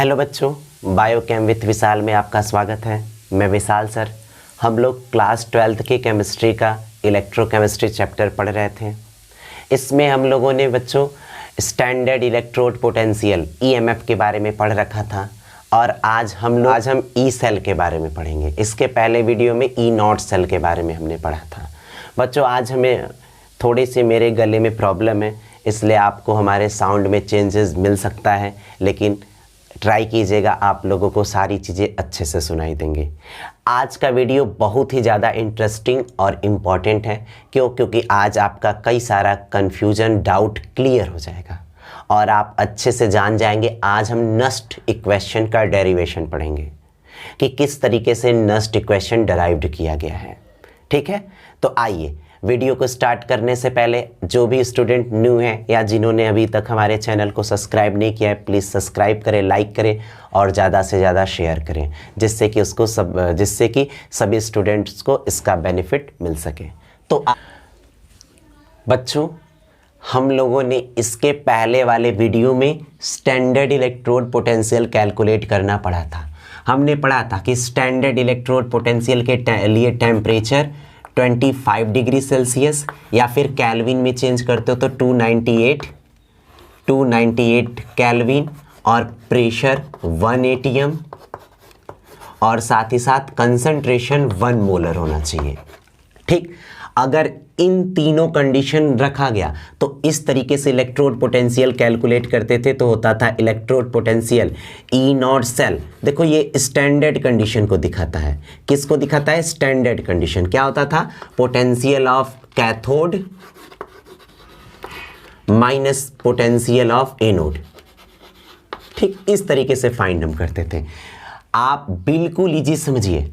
Hello बच्चों, biochem with विशाल में आपका स्वागत है। मैं विशाल सर। हम लोग क्लास 12th की केमिस्ट्री का इलेक्ट्रोकेमिस्ट्री चैप्टर पढ़ रहे थे। इसमें हम लोगों ने बच्चों स्टैंडर्ड इलेक्ट्रोड पोटेंशियल ईएमएफ के बारे में पढ़ रखा था और आज हम ई सेल के बारे में पढ़ेंगे। इसके पहले वीडियो में ई नॉट सेल के बारे में हमने पढ़ा था। बच्चों आज हमें थोड़ी सी मेरे गले में प्रॉब्लम है, इसलिए आपको हमारे साउंड में चेंजेस मिल सकता है, लेकिन ट्राई कीजिएगा, आप लोगों को सारी चीज़ें अच्छे से सुनाई देंगे। आज का वीडियो बहुत ही ज़्यादा इंटरेस्टिंग और इम्पॉर्टेंट है। क्योंकि आज आपका कई सारा कन्फ्यूजन डाउट क्लियर हो जाएगा और आप अच्छे से जान जाएंगे। आज हम नस्ट इक्वेशन का डेरिवेशन पढ़ेंगे कि किस तरीके से नस्ट इक्वेशन डराइव्ड किया गया है। ठीक है, तो आइए वीडियो को स्टार्ट करने से पहले जो भी स्टूडेंट न्यू हैं या जिन्होंने अभी तक हमारे चैनल को सब्सक्राइब नहीं किया है, प्लीज़ सब्सक्राइब करें, लाइक करें और ज़्यादा से ज़्यादा शेयर करें, जिससे कि सभी स्टूडेंट्स को इसका बेनिफिट मिल सके। तो बच्चों हम लोगों ने इसके पहले वाले वीडियो में स्टैंडर्ड इलेक्ट्रोड पोटेंशियल कैलकुलेट करना पढ़ा था। हमने पढ़ा था कि स्टैंडर्ड इलेक्ट्रोड पोटेंशियल के लिए टेम्परेचर 25 डिग्री सेल्सियस या फिर कैल्विन में चेंज करते हो तो 298 कैल्विन और प्रेशर 1 एटीएम और साथ ही साथ कंसंट्रेशन 1 मोलर होना चाहिए। ठीक, अगर इन तीनों कंडीशन रखा गया तो इस तरीके से इलेक्ट्रोड पोटेंशियल कैलकुलेट करते थे। तो होता था electrode potential E not cell. देखो ये स्टैंडर्ड कंडीशन को दिखाता है। किसको दिखाता है? Standard condition. क्या होता था? Potential of cathode minus potential of anode. ठीक, इस तरीके से फाइंड हम करते थे। आप बिल्कुल इजी समझिए,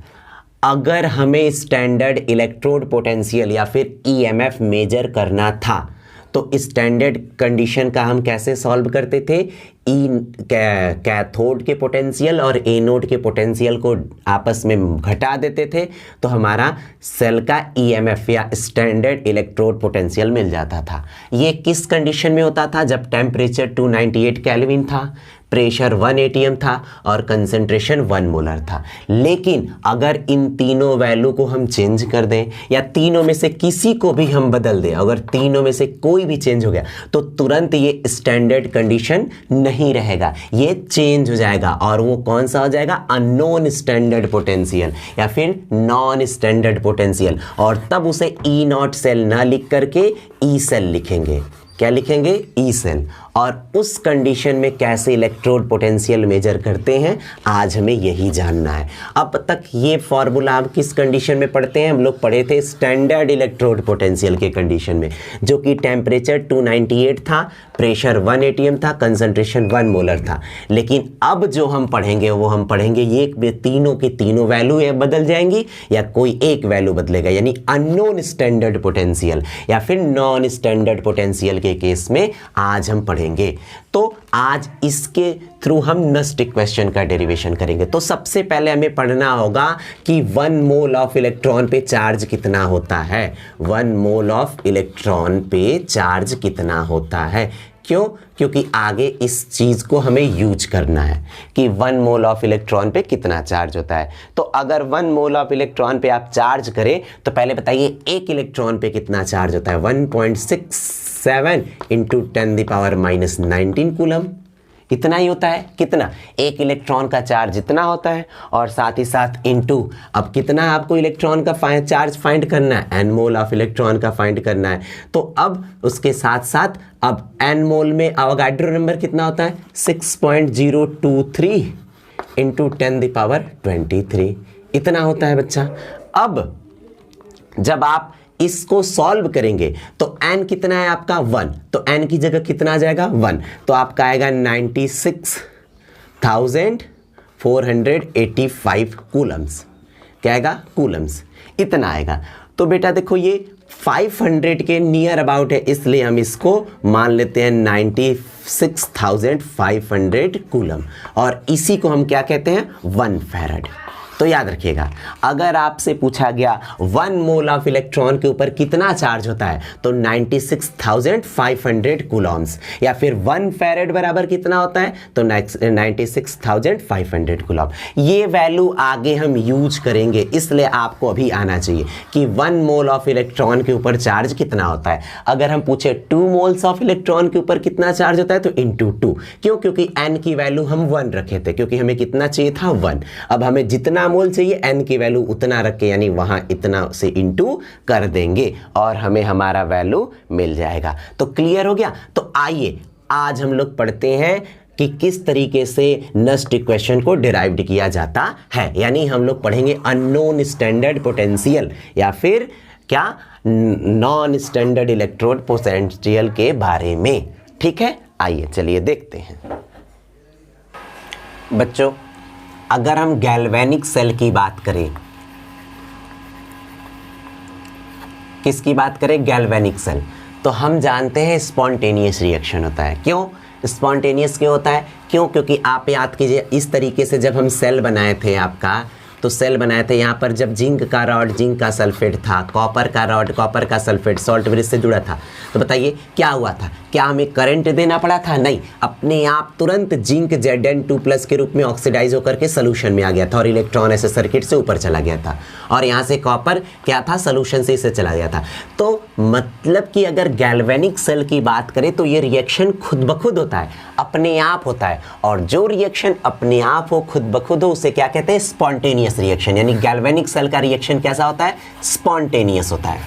अगर हमें स्टैंडर्ड इलेक्ट्रोड पोटेंशियल या फिर ईएमएफ मेजर करना था तो स्टैंडर्ड कंडीशन का हम कैसे सॉल्व करते थे? कैथोड के पोटेंशियल और एनोड के पोटेंशियल को आपस में घटा देते थे तो हमारा सेल का ईएमएफ या स्टैंडर्ड इलेक्ट्रोड पोटेंशियल मिल जाता था। ये किस कंडीशन में होता था? जब टेम्परेचर 298 केल्विन था, प्रेशर 1 एटीएम था और कंसंट्रेशन 1 मोलर था। लेकिन अगर इन तीनों वैल्यू को हम चेंज कर दें या तीनों में से किसी को भी हम बदल दें, अगर तीनों में से कोई भी चेंज हो गया तो तुरंत ये स्टैंडर्ड कंडीशन नहीं रहेगा, ये चेंज हो जाएगा और वो कौन सा हो जाएगा? अननोन स्टैंडर्ड पोटेंशियल या फिर नॉन स्टैंडर्ड पोटेंशियल। और तब उसे ई नॉट सेल ना लिख करके ई सेल लिखेंगे। क्या लिखेंगे? E cell. और उस कंडीशन में कैसे इलेक्ट्रोड पोटेंशियल मेजर करते हैं आज हमें यही जानना है। अब तक ये फॉर्मूला आप किस कंडीशन में पढ़ते हैं? हम लोग पढ़े थे स्टैंडर्ड इलेक्ट्रोड पोटेंशियल के कंडीशन में, जो कि टेम्परेचर 298 था, प्रेशर 1 एटीएम था, कंसंट्रेशन 1 मोलर था। लेकिन अब जो हम पढ़ेंगे वो हम पढ़ेंगे ये तीनों की तीनों वैल्यू या बदल जाएंगी या कोई एक वैल्यू बदलेगा, यानी अननोन स्टैंडर्ड पोटेंशियल या फिर नॉन स्टैंडर्ड पोटेंशियल के केस में आज हम पढ़ेंगे। तो आज इसके थ्रू हम नस्ट इक्वेशन का डेरिवेशन करेंगे। तो सबसे पहले हमें पढ़ना होगा कि 1 मोल ऑफ इलेक्ट्रॉन पे चार्ज कितना होता है। 1 मोल ऑफ इलेक्ट्रॉन पे चार्ज कितना होता है? क्यों? क्योंकि आगे इस चीज़ को हमें यूज करना है कि 1 मोल ऑफ इलेक्ट्रॉन पे कितना चार्ज होता है। तो अगर 1 मोल ऑफ इलेक्ट्रॉन पे आप चार्ज करें तो पहले बताइए एक इलेक्ट्रॉन पे कितना चार्ज होता है? 1.67 इंटू 10⁻⁻19 कूलम। इतना ही होता है। कितना? एक इलेक्ट्रॉन का चार्ज इतना होता है और साथ ही साथ इनटू अब कितना आपको इलेक्ट्रॉन का चार्ज फाइंड करना है? n मोल ऑफ इलेक्ट्रॉन का फाइंड करना है। तो अब उसके साथ साथ अब n मोल में अवोगाड्रो नंबर कितना होता है? 6.023 इंटू 10⁻23 इतना होता है बच्चा। अब जब आप इसको सॉल्व करेंगे तो n कितना है आपका? 1। तो n की जगह कितना आ जाएगा? 1। तो आपका आएगा 96,485 कूलम्स। क्या आएगा? कूलम्स। इतना आएगा। तो बेटा देखो ये 500 के नियर अबाउट है, इसलिए हम इसको मान लेते हैं 96,500 कूलम और इसी को हम क्या कहते हैं? 1 फैराड। तो याद रखिएगा, अगर आपसे पूछा गया 1 मोल ऑफ इलेक्ट्रॉन के ऊपर कितना चार्ज होता है तो 96,500 कूलम्स, या फिर 1 फैरेड बराबर कितना होता है तो 96,500 कूलम। ये वैल्यू आगे हम यूज करेंगे, इसलिए आपको अभी आना चाहिए कि 1 मोल ऑफ इलेक्ट्रॉन के ऊपर चार्ज कितना होता है। अगर हम पूछे 2 मोल्स ऑफ इलेक्ट्रॉन के ऊपर कितना चार्ज होता है तो इंटू 2, क्यों? क्योंकि n की वैल्यू हम 1 रखे थे, क्योंकि हमें कितना चाहिए था 1। अब हमें जितना मोल चाहिए n की वैल्यू उतना रख के, यानी वहां इतना से इंटू कर देंगे और हमें हमारा वैल्यू मिल जाएगा। तो क्लियर हो गया। तो आइए आज हम लोग पढ़ते हैं कि किस तरीके से नस्ट इक्वेशन को डिराइव्ड किया जाता है, यानी हम लोग पढ़ेंगे अननोन स्टैंडर्ड पोटेंशियल या फिर क्या नॉन स्टैंडर्ड इलेक्ट्रोड पोटेंशियल के बारे में। ठीक है, आइए चलिए देखते हैं। बच्चों, अगर हम गैल्वेनिक सेल की बात करें, किसकी बात करें? गैल्वेनिक सेल, तो हम जानते हैं स्पॉन्टेनियस रिएक्शन होता है। क्यों स्पॉन्टेनियस क्यों होता है? क्यों? क्योंकि आप याद कीजिए, इस तरीके से जब हम सेल बनाए थे आपका, तो सेल बनाए थे यहाँ पर जब जिंक का रॉड जिंक का सल्फेट था, कॉपर का रॉड कॉपर का सल्फेट सॉल्ट ब्रिज से जुड़ा था, तो बताइए क्या हुआ था? क्या हमें करंट देना पड़ा था? नहीं, अपने आप तुरंत जिंक Zn2+ के रूप में ऑक्सीडाइज होकर के सोल्यूशन में आ गया था और इलेक्ट्रॉन ऐसे सर्किट से ऊपर चला गया था, और यहाँ से कॉपर क्या था? सोल्यूशन से इसे चला गया था। तो मतलब कि अगर गैल्वेनिक सेल की बात करें तो ये रिएक्शन खुद ब खुद होता है, अपने आप होता है, और जो रिएक्शन अपने आप हो, खुद ब खुद हो, उसे क्या कहते हैं? Spontaneous reaction. यानी गैल्वेनिक सेल का रिएक्शन कैसा होता है? स्पॉन्टेनियस होता है,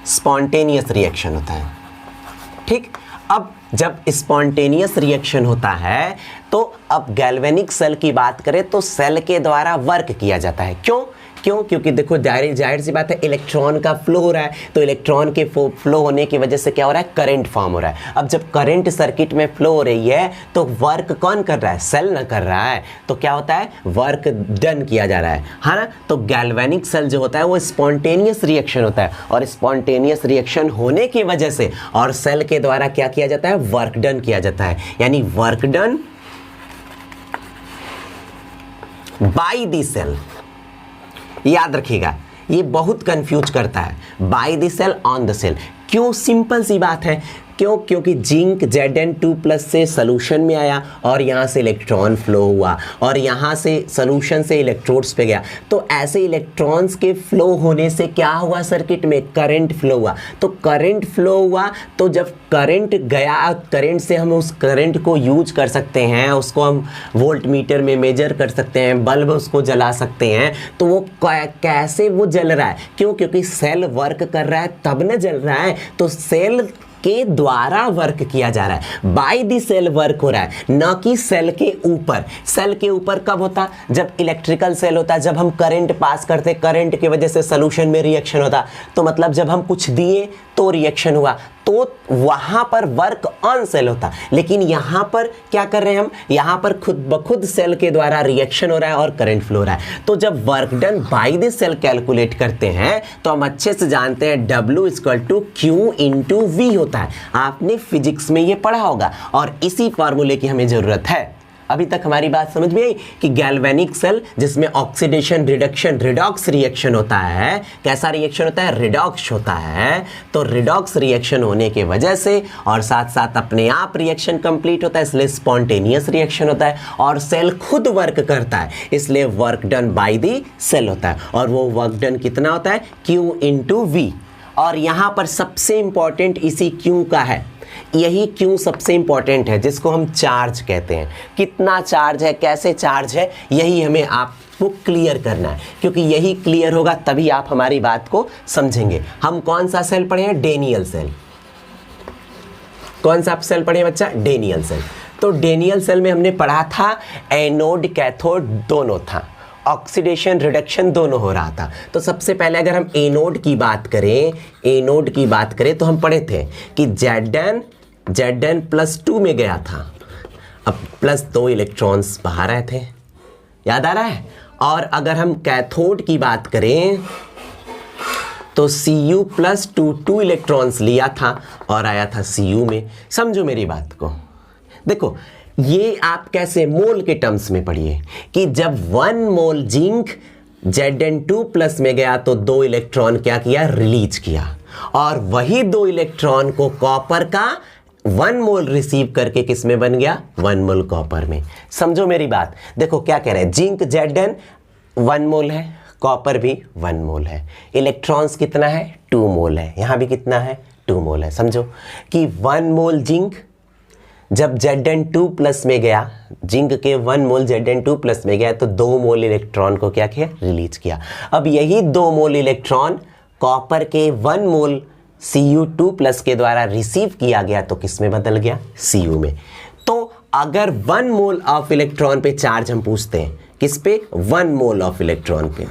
स्पॉन्टेनियस रिएक्शन होता है। ठीक, अब जब स्पॉन्टेनियस रिएक्शन होता है तो अब गैल्वेनिक सेल की बात करें तो सेल के द्वारा वर्क किया जाता है। क्यों? क्योंकि देखो जाहिर सी बात है, इलेक्ट्रॉन का फ्लो हो रहा है, तो इलेक्ट्रॉन के फ्लो होने की वजह से क्या हो रहा है? करंट फॉर्म हो रहा है। अब जब करंट सर्किट में फ्लो हो रही है तो वर्क कौन कर रहा है? सेल ना कर रहा है, तो क्या होता है? वर्क डन किया जा रहा है ना। तो गैल्वेनिक सेल जो होता है वो स्पॉन्टेनियस रिएक्शन होता है, और स्पॉन्टेनियस रिएक्शन होने की वजह से और सेल के द्वारा क्या किया जाता है? वर्क डन किया जाता है, यानी work done by the cell. याद रखिएगा, ये बहुत कंफ्यूज करता है, by the cell on the cell. क्यों? सिंपल सी बात है, क्यों? क्योंकि जिंक Zn2+ से सोल्यूशन में आया और यहाँ से इलेक्ट्रॉन फ्लो हुआ और यहाँ से सोल्यूशन से इलेक्ट्रोड्स पे गया, तो ऐसे इलेक्ट्रॉन्स के फ्लो होने से क्या हुआ? सर्किट में करंट फ्लो हुआ। तो करंट फ्लो हुआ, तो जब करंट गया, करंट से हम उस करंट को यूज कर सकते हैं, उसको हम वोल्ट मीटर में मेजर कर सकते हैं, बल्ब उसको जला सकते हैं। तो वो कैसे वो जल रहा है? क्यों? क्योंकि सेल वर्क कर रहा है तब न जल रहा है, तो सेल के द्वारा वर्क किया जा रहा है, बाय द सेल वर्क हो रहा है, न कि सेल के ऊपर। सेल के ऊपर कब होता? जब इलेक्ट्रिकल सेल होता है, जब हम करंट पास करते, करंट की वजह से सोल्यूशन में रिएक्शन होता, तो मतलब जब हम कुछ दिए तो रिएक्शन हुआ, तो वहां पर वर्क ऑन सेल होता। लेकिन यहां पर क्या कर रहे हैं हम? यहां पर खुद ब खुद सेल के द्वारा रिएक्शन हो रहा है और करंट फ्लो हो रहा है। तो जब work done by the cell calculate करते हैं तो हम अच्छे से जानते हैं W = Q × V होता है। आपने फिजिक्स में ये पढ़ा होगा और इसी फॉर्मूले की हमें जरूरत है। अभी तक हमारी बात समझ में आई कि गैल्वेनिक सेल जिसमें ऑक्सीडेशन रिडक्शन रिडॉक्स रिएक्शन होता है, कैसा रिएक्शन होता है? रिडॉक्स होता है। तो रिडॉक्स रिएक्शन होने के वजह से और साथ साथ अपने आप रिएक्शन कंप्लीट होता है, इसलिए स्पॉन्टेनियस रिएक्शन होता है, और सेल खुद वर्क करता है, इसलिए work done by the cell होता है। और वो वर्क डन कितना होता है? Q × V। और यहाँ पर सबसे इंपॉर्टेंट इसी Q का है, यही Q सबसे इंपॉर्टेंट है, जिसको हम चार्ज कहते हैं। कितना चार्ज है, कैसे चार्ज है, यही हमें आपको क्लियर करना है, क्योंकि यही क्लियर होगा तभी आप हमारी बात को समझेंगे। हम कौन सा सेल पढ़े हैं? Daniell cell. कौन सा सेल पढ़े बच्चा? Daniell cell. तो डेनियल सेल में हमने पढ़ा था एनोड कैथोड दोनों था, ऑक्सीडेशन रिडक्शन दोनों हो रहा था। तो सबसे पहले अगर हम एनोड की बात करें तो हम पढ़े थे कि Zn+2 में गया था, अब +2 इलेक्ट्रॉन्स बाहर आए थे, याद आ रहा है। और अगर हम कैथोड की बात करें तो Cu+2 इलेक्ट्रॉन्स लिया था और आया था Cu में। समझो मेरी बात को, देखो ये आप कैसे मोल के टर्म्स में पढ़िए कि जब 1 मोल जिंक Zn2 प्लस में गया तो 2 इलेक्ट्रॉन क्या किया, रिलीज किया, और वही 2 इलेक्ट्रॉन को कॉपर का 1 मोल रिसीव करके किस में बन गया, 1 मोल कॉपर में। समझो मेरी बात, देखो क्या कह रहे हैं, जिंक Zn 1 मोल है, कॉपर भी 1 मोल है, इलेक्ट्रॉन्स कितना है, 2 मोल है, यहां भी कितना है, 2 मोल है। समझो कि 1 मोल जिंक जब Zn2 प्लस में गया, जिंक के 1 मोल Zn2 प्लस में गया तो 2 मोल इलेक्ट्रॉन को क्या किया, रिलीज किया। अब यही 2 मोल इलेक्ट्रॉन कॉपर के 1 मोल Cu2 प्लस के द्वारा रिसीव किया गया तो किस में बदल गया, Cu में। तो अगर 1 मोल ऑफ इलेक्ट्रॉन पे चार्ज हम पूछते हैं, किस पे, 1 मोल ऑफ इलेक्ट्रॉन पे,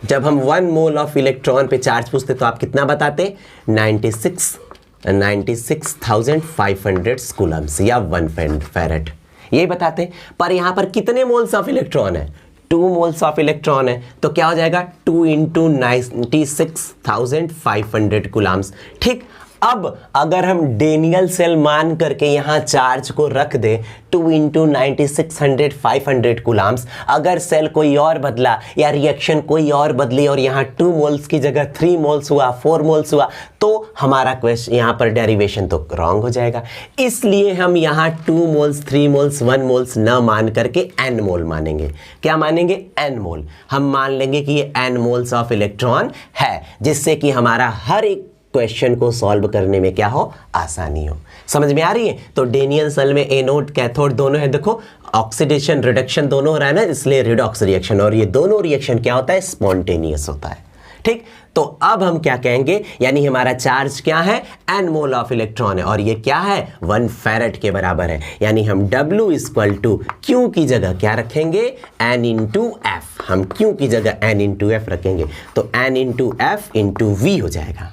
जब हम 1 मोल ऑफ इलेक्ट्रॉन पे चार्ज पूछते तो आप कितना बताते, 96,500 कूलम्स या 1 फैरेड, ये बताते। पर यहां पर कितने मोल्स ऑफ इलेक्ट्रॉन है, 2 मोल्स ऑफ इलेक्ट्रॉन है, तो क्या हो जाएगा 2 इंटू 96,500 कूलम्स। ठीक, अब अगर हम डेनियल सेल मान करके यहाँ चार्ज को रख दे 2 इंटू 96,500 कूलम्स, अगर सेल कोई और बदला या रिएक्शन कोई और बदली और यहाँ 2 मोल्स की जगह 3 मोल्स हुआ, 4 मोल्स हुआ, तो हमारा क्वेश्चन यहाँ पर डेरिवेशन तो रॉन्ग हो जाएगा। इसलिए हम यहाँ 2 मोल्स, 3 मोल्स, 1 मोल्स न मान करके n मोल मानेंगे। क्या मानेंगे, n मोल। हम मान लेंगे कि ये n मोल्स ऑफ इलेक्ट्रॉन है, जिससे कि हमारा हर एक क्वेश्चन को सॉल्व करने में क्या हो, आसानी हो। समझ में आ रही है। तो डेनियल सेल में एनोड कैथोड दोनों है, देखो ऑक्सीडेशन रिडक्शन दोनों हो रहा है ना, इसलिए रिडॉक्स रिएक्शन, और ये दोनों रिएक्शन क्या होता है, स्पॉन्टेनियस होता है। ठीक, तो अब हम क्या कहेंगे, यानी हमारा चार्ज क्या है, n मोल ऑफ इलेक्ट्रॉन है, और ये क्या है, 1 फैरेड के बराबर है। यानी हम W इक्वल टू Q की जगह क्या रखेंगे, n इंटू एफ। हम Q की जगह n इंटू एफ रखेंगे तो n into F into V हो जाएगा।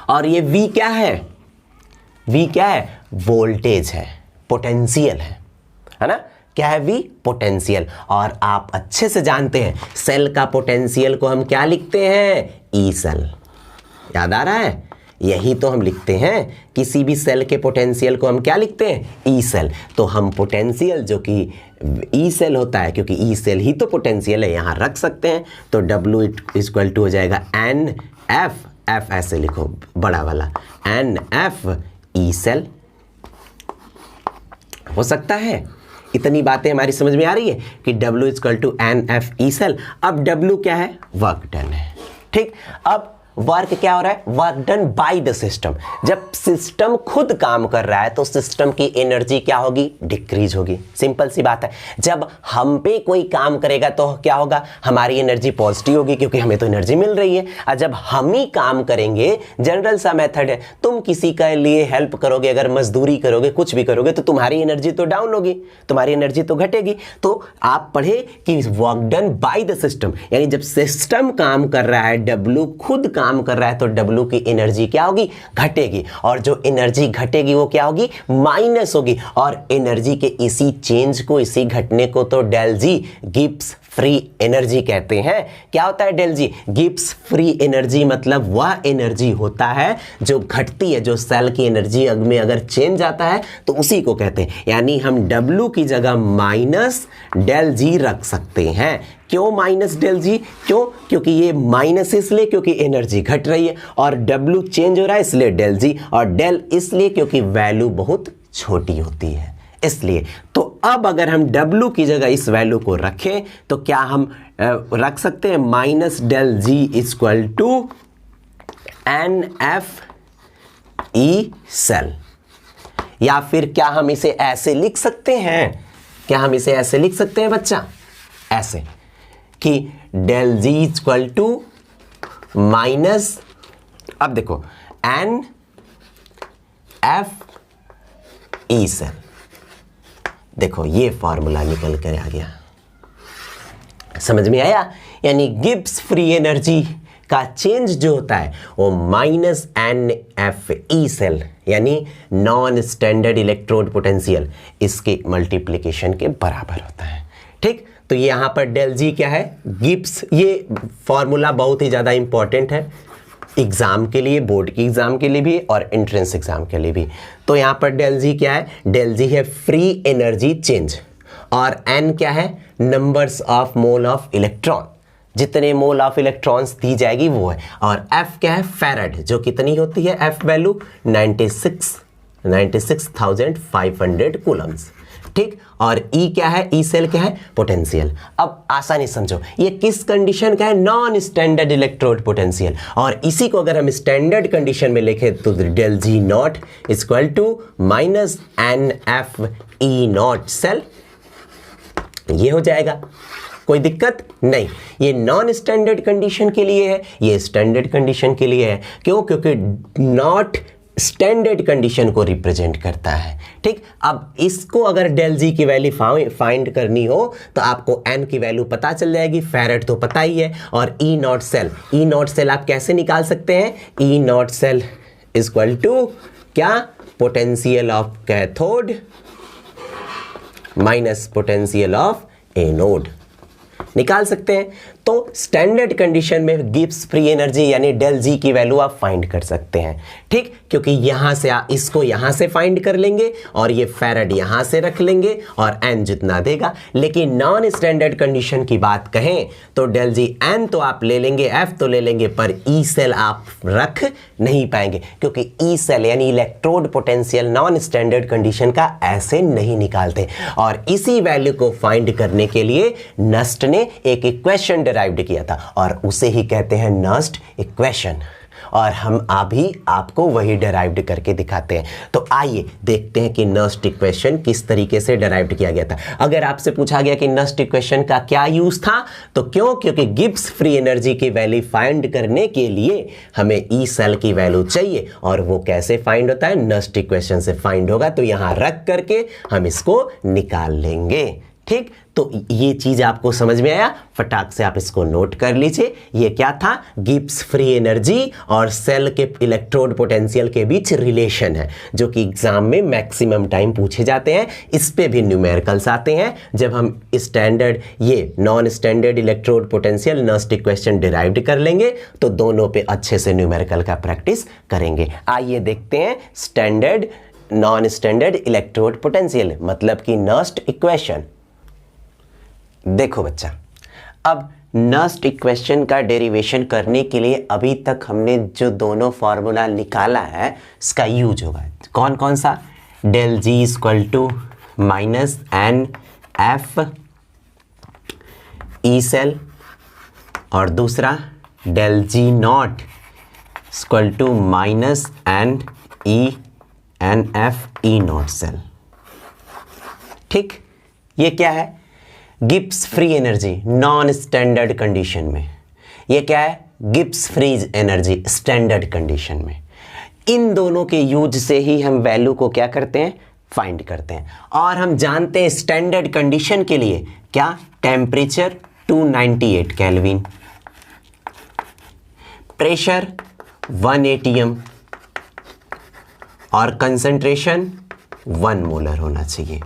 और ये V क्या है, V क्या है, वोल्टेज है, पोटेंशियल है ना, क्या है V, पोटेंशियल। और आप अच्छे से जानते हैं सेल का पोटेंशियल को हम क्या लिखते हैं, ई सेल। याद आ रहा है, यही तो हम लिखते हैं, किसी भी सेल के पोटेंशियल को हम क्या लिखते हैं, ई सेल। तो हम पोटेंशियल जो कि ई सेल होता है, क्योंकि ई सेल ही तो पोटेंशियल है, यहाँ रख सकते हैं। तो W इक्वल टू हो जाएगा एन एफ, एफ ऐसे लिखो बड़ा वाला, एन एफ ई सेल। हो सकता है, इतनी बातें हमारी समझ में आ रही है कि W equal to N F E cell. अब W क्या है, वर्क डन है। ठीक, अब वर्क क्या हो रहा है, work done by the system. जब सिस्टम खुद काम कर रहा है तो सिस्टम की एनर्जी क्या होगी, डिक्रीज होगी। सिंपल सी बात है। जब हम पे कोई काम करेगा तो क्या होगा, हमारी एनर्जी पॉजिटिव होगी, क्योंकि हमें तो एनर्जी मिल रही है। और जब हम ही काम करेंगे, जनरल सा मेथड है, तुम किसी के लिए हेल्प करोगे, अगर मजदूरी करोगे, कुछ भी करोगे, तो तुम्हारी एनर्जी तो डाउन होगी, तुम्हारी एनर्जी तो घटेगी। तो आप पढ़े कि work done by the system, यानी जब सिस्टम काम कर रहा है, W खुद काम कर रहा है, तो W की एनर्जी क्या होगी, घटेगी। और जो एनर्जी घटेगी वो क्या होगी, माइनस होगी। और एनर्जी के इसी चेंज को, इसी घटने को तो डेल जी, गिब्स फ्री एनर्जी कहते हैं। क्या होता है डेल जी, गिब्स फ्री एनर्जी, मतलब वह एनर्जी होता है जो घटती है, जो सेल की एनर्जी में अगर चेंज आता है तो उसी को कहते हैं। यानी हम W की जगह माइनस डेल जी रख सकते हैं। क्यों माइनस डेल जी, क्यों, क्योंकि ये माइनस इसलिए क्योंकि एनर्जी घट रही है, और W चेंज हो रहा है इसलिए डेल जी, और डेल इसलिए क्योंकि वैल्यू बहुत छोटी होती है इसलिए। तो अब अगर हम W की जगह इस वैल्यू को रखें तो क्या हम रख सकते हैं, minus del G equal to N F E cell. या फिर क्या हम इसे ऐसे लिख सकते हैं, क्या हम इसे ऐसे लिख सकते हैं बच्चा, ऐसे कि del G equal to minus, अब देखो एन एफ ई सेल। देखो ये फॉर्मूला निकल कर आ गया, समझ में आया। यानी गिब्स फ्री एनर्जी का चेंज जो होता है वो minus N F E cell, यानी नॉन स्टैंडर्ड इलेक्ट्रोड पोटेंशियल, इसके मल्टीप्लिकेशन के बराबर होता है। ठीक, तो यहां पर डेल जी क्या है, गिब्स, ये फॉर्मूला बहुत ही ज्यादा इंपॉर्टेंट है, एग्ज़ाम के लिए, बोर्ड की एग्ज़ाम के लिए भी और एंट्रेंस एग्ज़ाम के लिए भी। तो यहाँ पर डेल जी क्या है, डेल जी है फ्री एनर्जी चेंज, और एन क्या है, numbers of mole of electron, जितने मोल ऑफ इलेक्ट्रॉन्स दी जाएगी वो है, और एफ क्या है, फैराड, जो कितनी होती है एफ वैल्यू 96,500 कूलम्स, ठीक। और ई क्या है, ई सेल क्या है, पोटेंशियल। अब आसानी समझो, ये किस कंडीशन का है, नॉन स्टैंडर्ड इलेक्ट्रोड पोटेंशियल, और इसी को अगर हम स्टैंडर्ड कंडीशन में लिखें तो del G naught equal to minus N F E not cell, ये हो जाएगा। कोई दिक्कत नहीं, ये नॉन स्टैंडर्ड कंडीशन के लिए है, ये स्टैंडर्ड कंडीशन के लिए है। क्यों? क्योंकि नॉट स्टैंडर्ड कंडीशन को रिप्रेजेंट करता है, ठीक। अब इसको अगर डेल जी की वैल्यू फाइंड करनी हो तो आपको एन की वैल्यू पता चल जाएगी, फैराड तो पता ही है, और ई नॉट सेल आप कैसे निकाल सकते हैं, ई नॉट सेल इक्वल टू क्या, potential of cathode minus potential of anode, निकाल सकते हैं। तो स्टैंडर्ड कंडीशन में गिब्स फ्री एनर्जी यानी डेल जी की वैल्यू आप फाइंड कर सकते हैं, ठीक। क्योंकि यहां से इसको यहां से फाइंड कर लेंगे और ये फैराड यहां से रख लेंगे और एन जितना देगा। लेकिन नॉन स्टैंडर्ड कंडीशन की बात कहें तो डेल जी एन तो आप ले लेंगे, एफ तो ले लेंगे, पर ई सेल आप रख नहीं पाएंगे, क्योंकि ई सेल यानी electrode potential non standard condition का ऐसे नहीं निकालते। और इसी वैल्यू को फाइंड करने के लिए नस्ट ने एक इक्वेशन डिराइव्ड किया था और उसे ही कहते हैं नस्ट इक्वेशन, और हम अभी आपको वही डिराइव्ड करके दिखाते हैं। तो आइए देखते हैं कि नस्ट इक्वेशन किस तरीके से डिराइव्ड किया गया था। अगर आपसे पूछा गया कि नस्ट इक्वेशन का क्या यूज था, तो क्योंकि गिब्स फ्री एनर्जी की वैल्यू फाइंड करने के लिए हमें ई सेल की वैल्यू चाहिए, और वो कैसे फाइंड होता है, नस्ट इक्वेशन से फाइंड होगा। तो यहां रख करके हम इसको निकाल लेंगे, ठीक। तो ये चीज आपको समझ में आया, फटाक से आप इसको नोट कर लीजिए। ये क्या था, गिब्स फ्री एनर्जी और सेल के इलेक्ट्रोड पोटेंशियल के बीच रिलेशन है, जो कि एग्जाम में मैक्सिमम टाइम पूछे जाते हैं। इस पे भी न्यूमेरिकल्स आते हैं जब हम स्टैंडर्ड ये non standard electrode potential Nernst equation derived कर लेंगे, तो दोनों पे अच्छे से न्यूमेरिकल का प्रैक्टिस करेंगे। आइए देखते हैं standard non standard electrode potential मतलब कि नस्ट इक्वेशन। देखो बच्चा, अब नस्ट इक्वेशन का डेरिवेशन करने के लिए अभी तक हमने जो दोनों फॉर्मूला निकाला है इसका यूज होगा। कौन कौन सा, del G equal to minus N F E cell, और दूसरा del G naught equal to minus N F E not cell, ठीक। ये क्या है, Gibbs free energy non standard condition में, ये क्या है, Gibbs free energy standard condition में। इन दोनों के यूज से ही हम वैल्यू को क्या करते हैं, फाइंड करते हैं। और हम जानते हैं स्टैंडर्ड कंडीशन के लिए क्या, टेम्परेचर 298 केल्विन, प्रेशर 1 atm और कंसंट्रेशन 1 मोलर होना चाहिए,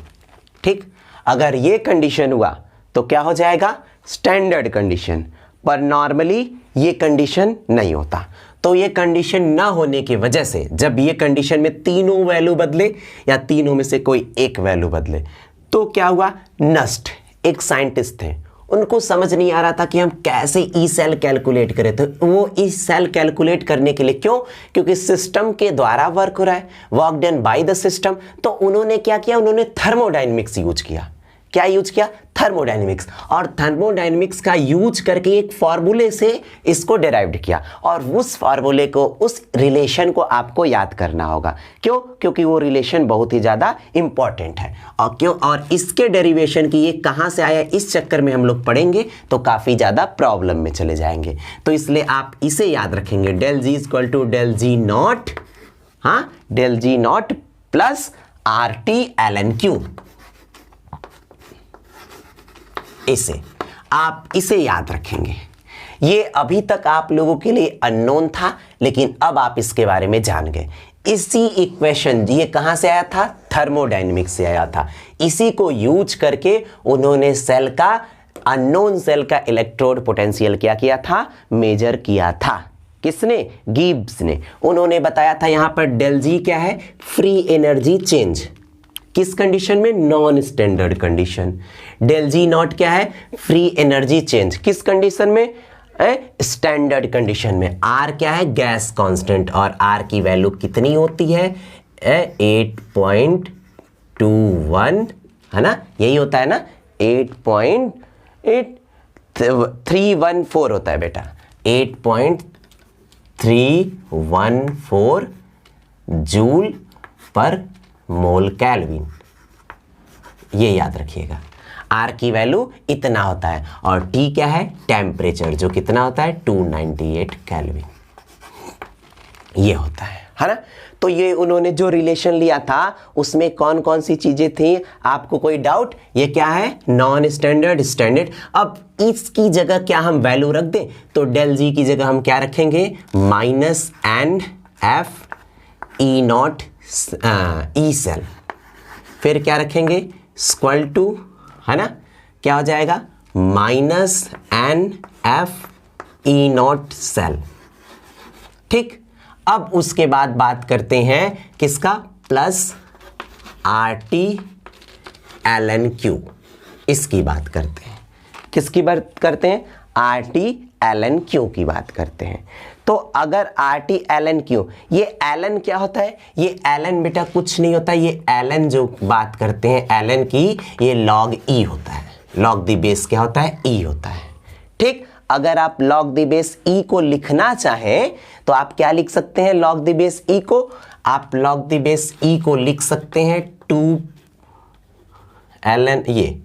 ठीक। अगर ये कंडीशन हुआ तो क्या हो जाएगा, स्टैंडर्ड कंडीशन। पर नॉर्मली ये कंडीशन नहीं होता। तो ये कंडीशन ना होने की वजह से जब ये कंडीशन में तीनों वैल्यू बदले या तीनों में से कोई एक वैल्यू बदले, तो क्या हुआ, नस्ट एक साइंटिस्ट थे, उनको समझ नहीं आ रहा था कि हम कैसे ई सेल कैलकुलेट करें। तो वो ई सेल कैलकुलेट करने के लिए, क्यों, क्योंकि सिस्टम के द्वारा वर्क हो रहा है, work done by the system. तो उन्होंने क्या किया, उन्होंने थर्मोडायनेमिक्स यूज किया। क्या यूज किया, थर्मोडायनेमिक्स। और थर्मोडायनेमिक्स का यूज करके एक फॉर्मूले से इसको डिराइव्ड किया, और उस फॉर्मूले को, उस रिलेशन को आपको याद करना होगा। क्यों, क्योंकि वो रिलेशन बहुत ही ज़्यादा इंपॉर्टेंट है। और क्यों, और इसके डेरिवेशन की ये कहाँ से आया, इस चक्कर में हम लोग पढ़ेंगे तो काफ़ी ज़्यादा प्रॉब्लम में चले जाएंगे। तो इसलिए आप इसे याद रखेंगे, del G equal to del G naught, हाँ, del G naught plus R T L N Q. इसे आप इसे याद रखेंगे। ये अभी तक आप लोगों के लिए अननोन था, लेकिन अब आप इसके बारे में जान गए। इसी इक्वेशन, ये कहां से आया था, थर्मोडायनेमिक्स से आया था। इसी को यूज करके उन्होंने सेल का, अननोन सेल का इलेक्ट्रोड पोटेंशियल क्या किया था, मेजर किया था। किसने? गिब्स ने। उन्होंने बताया था यहाँ पर डेल जी क्या है? Free energy change. किस कंडीशन में? Non standard condition. Del G naught क्या है? Free energy change. किस कंडीशन में? स्टैंडर्ड कंडीशन में। आर क्या है? गैस कांस्टेंट, और आर की वैल्यू कितनी होती है? 8.21, है ना? यही होता है ना, 8.314 होता है बेटा, 8.314 जूल पर मोल केल्विन। ये याद रखिएगा, आर की वैल्यू इतना होता है, और टी क्या है? टेम्परेचर, जो कितना होता है? 298 केल्विन। ये होता है ना? तो ये उन्होंने जो रिलेशन लिया था उसमें कौन कौन सी चीजें थी? आपको कोई डाउट? ये क्या है? Non standard, standard. अब इसकी जगह क्या हम वैल्यू रख दें? तो डेल जी की जगह हम क्या रखेंगे? Minus N F E naught E cell. फिर क्या रखेंगे? स्क्वायर टू, है ना? क्या हो जाएगा? Minus N F E not cell. ठीक। अब उसके बाद बात करते हैं किसका? Plus R T L N Q. इसकी बात करते हैं। किसकी बात करते हैं? R T L N Q की बात करते हैं। तो अगर R T L N Q, ये एल एन क्या होता है? ये एल एन बेटा कुछ नहीं होता, ये एल एन जो बात करते हैं एल एन की, ये लॉग ई होता है। लॉग द बेस क्या होता है? ई होता है। ठीक। अगर आप log द बेस ई को लिखना चाहें तो आप क्या लिख सकते हैं? log द बेस ई को आप log द बेस ई को लिख सकते हैं 2 ln, ये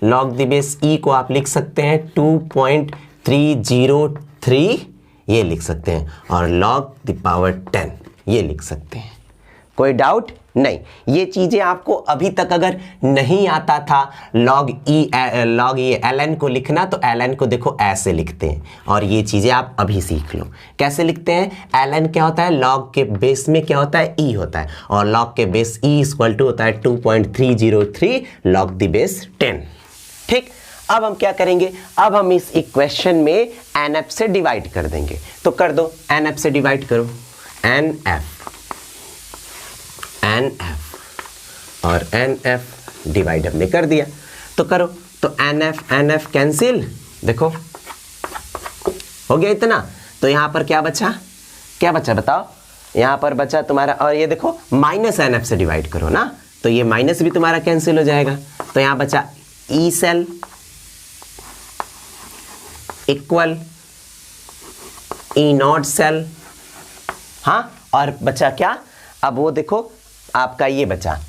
log द बेस ई को आप लिख सकते हैं 2.303, ये लिख सकते हैं, और log द पावर 10 ये लिख सकते हैं। कोई डाउट नहीं? ये चीजें आपको अभी तक अगर नहीं आता था log ये ln को लिखना, तो ln को देखो ऐसे लिखते हैं, और ये चीजें आप अभी सीख लो। कैसे लिखते हैं? ln क्या होता है? log के बेस में क्या होता है? e होता है, और log के बेस e इक्वल टू होता है 2.303 log द बेस 10। ठीक। अब हम क्या करेंगे? अब हम इस इक्वेशन में nf से डिवाइड कर देंगे। तो कर दो, nf से डिवाइड करो, nf और nf डिवाइड हमने कर दिया, तो करो। तो nf कैंसिल, देखो हो गया इतना। तो यहां पर क्या बचा? क्या बचा बताओ? यहां पर बचा तुम्हारा, और ये देखो माइनस nf से डिवाइड करो ना, तो ये माइनस भी तुम्हारा कैंसिल हो जाएगा। तो यहां बचा E cell equal E not cell, हाँ, और बचा क्या? अब वो देखो आपका ये बचा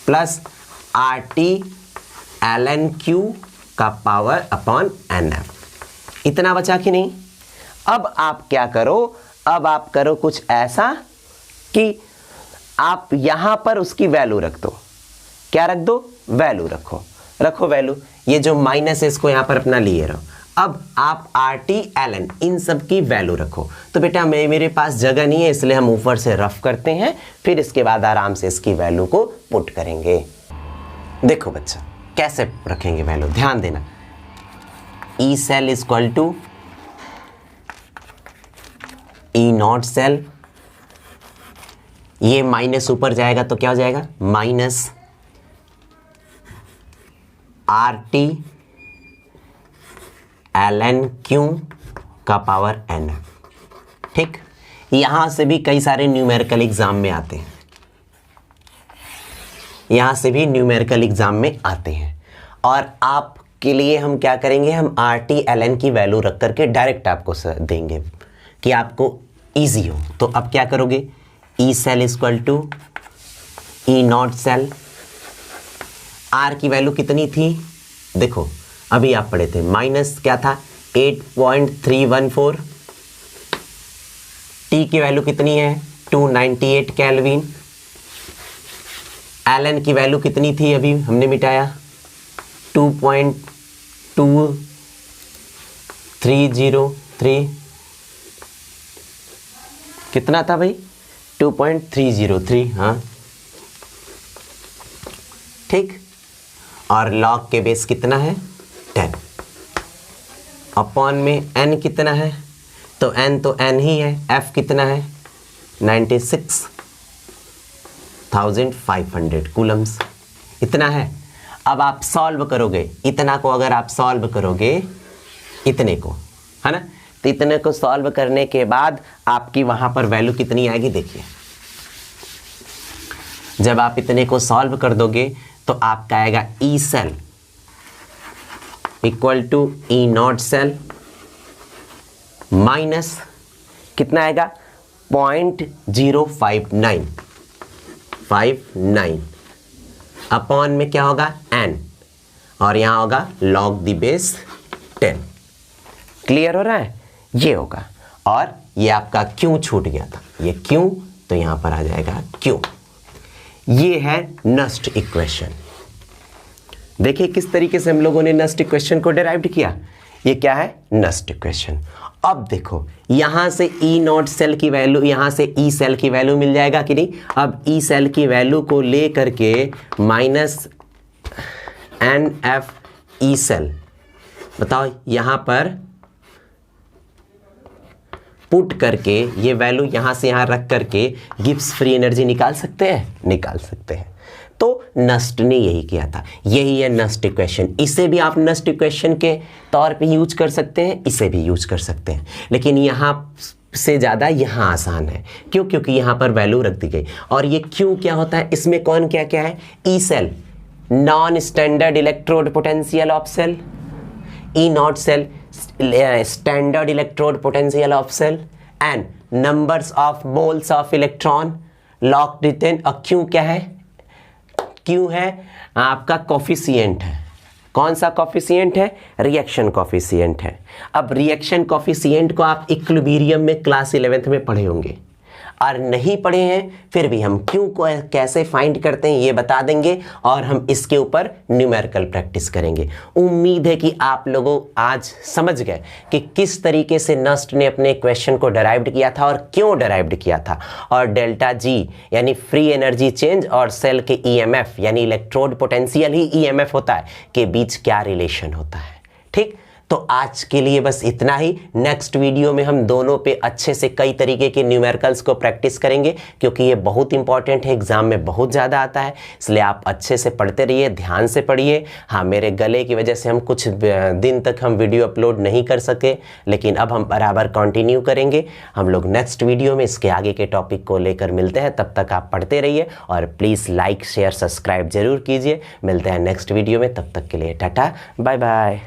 plus R T L N Q का पावर अपॉन एन एफ। इतना बचा कि नहीं? अब आप क्या करो? अब आप करो कुछ ऐसा कि आप यहां पर उसकी वैल्यू रख दो। क्या रख दो? वैल्यू रखो, रखो वैल्यू। ये जो माइनस है इसको यहां पर अपना लिए रहो। अब आप आर टी एल एन इन सब की वैल्यू रखो। तो बेटा मेरे पास जगह नहीं है, इसलिए हम ऊपर से रफ करते हैं, फिर इसके बाद आराम से इसकी वैल्यू को पुट करेंगे। देखो बच्चा कैसे रखेंगे वैल्यू, ध्यान देना। E cell is equal to E not cell, ये माइनस ऊपर जाएगा तो क्या हो जाएगा? Minus R T L N Q का पावर एन। ठीक। यहां से भी कई सारे न्यूमेरिकल एग्जाम में आते हैं, यहां से भी न्यूमेरिकल एग्जाम में आते हैं। और आपके लिए हम क्या करेंगे? हम आर टी एल एन की वैल्यू रख करके डायरेक्ट आपको देंगे कि आपको इजी हो। तो अब क्या करोगे? E cell equal to E not cell. R की वैल्यू कितनी थी? देखो अभी आप पढ़े थे, माइनस क्या था? 8.314। टी की वैल्यू कितनी है? 298 केल्विन। एल एन की वैल्यू कितनी थी? अभी हमने मिटाया 2.2303। कितना था भाई? 2.303। हाँ ठीक। और लॉग के बेस कितना है? 10। अपॉन में n कितना है, तो n तो n ही है, f कितना है 96,500 कूलम्स, इतना है। अब आप सॉल्व करोगे इतना को, अगर आप सॉल्व करोगे इतने को, है ना, तो इतने को सॉल्व करने के बाद आपकी वहां पर वैल्यू कितनी आएगी देखिए। जब आप इतने को सॉल्व कर दोगे तो आपका आएगा E cell equal to E not cell minus कितना आएगा 0.059 अपॉन में क्या होगा n, और यहां होगा log द बेस 10। क्लियर हो रहा है, ये होगा। और ये आपका क्यों छूट गया था, ये क्यों, तो यहां पर आ जाएगा क्यों। ये है नस्ट इक्वेशन। देखिए किस तरीके से हम लोगों ने नस्ट इक्वेशन को डिराइव किया। ये क्या है, नस्ट इक्वेशन। अब देखो यहां से ई नॉट सेल की वैल्यू, यहां से ई सेल की वैल्यू मिल जाएगा कि नहीं। अब ई सेल की वैल्यू को ले करके minus N F E cell, बताओ यहां पर पुट करके ये वैल्यू यहां से यहां रख करके गिब्स फ्री एनर्जी निकाल सकते हैं, निकाल सकते हैं। तो नस्ट ने यही किया था, यही है नस्ट इक्वेशन। इसे भी आप नस्ट इक्वेशन के तौर पे यूज कर सकते हैं, इसे भी यूज कर सकते हैं, लेकिन यहाँ से ज़्यादा यहाँ आसान है। क्यों, क्योंकि यहाँ पर वैल्यू रख दी गई। और ये क्यों क्या होता है, इसमें कौन क्या क्या है, E cell non standard electrode potential of cell, E not cell standard electrode potential of cell, and numbers of moles of electron lock retain. और क्यों क्या है, क्यों है आपका कोफिशिएंट है। कौन सा कोफिशिएंट है, रिएक्शन कोफिशिएंट है। अब रिएक्शन कोफिशिएंट को आप इक्विलिब्रियम में क्लास 11th में पढ़े होंगे, और नहीं पढ़े हैं फिर भी हम क्यों को कैसे फाइंड करते हैं ये बता देंगे, और हम इसके ऊपर न्यूमेरिकल प्रैक्टिस करेंगे। उम्मीद है कि आप लोगों आज समझ गए कि किस तरीके से नस्ट ने अपने क्वेश्चन को डिराइव्ड किया था और क्यों डिराइव्ड किया था, और डेल्टा जी यानी फ्री एनर्जी चेंज और सेल के ईएमएफ यानी इलेक्ट्रोड पोटेंशियल ही ईएमएफ होता है के बीच क्या रिलेशन होता है। ठीक, तो आज के लिए बस इतना ही। नेक्स्ट वीडियो में हम दोनों पे अच्छे से कई तरीके के न्यूमेरिकल्स को प्रैक्टिस करेंगे, क्योंकि ये बहुत इंपॉर्टेंट है, एग्जाम में बहुत ज़्यादा आता है, इसलिए आप अच्छे से पढ़ते रहिए, ध्यान से पढ़िए। हाँ, मेरे गले की वजह से हम कुछ दिन तक हम वीडियो अपलोड नहीं कर सके, लेकिन अब हम बराबर कंटिन्यू करेंगे। हम लोग नेक्स्ट वीडियो में इसके आगे के टॉपिक को लेकर मिलते हैं। तब तक आप पढ़ते रहिए और प्लीज़ लाइक शेयर सब्सक्राइब जरूर कीजिए। मिलते हैं नेक्स्ट वीडियो में, तब तक के लिए टाटा बाय बाय।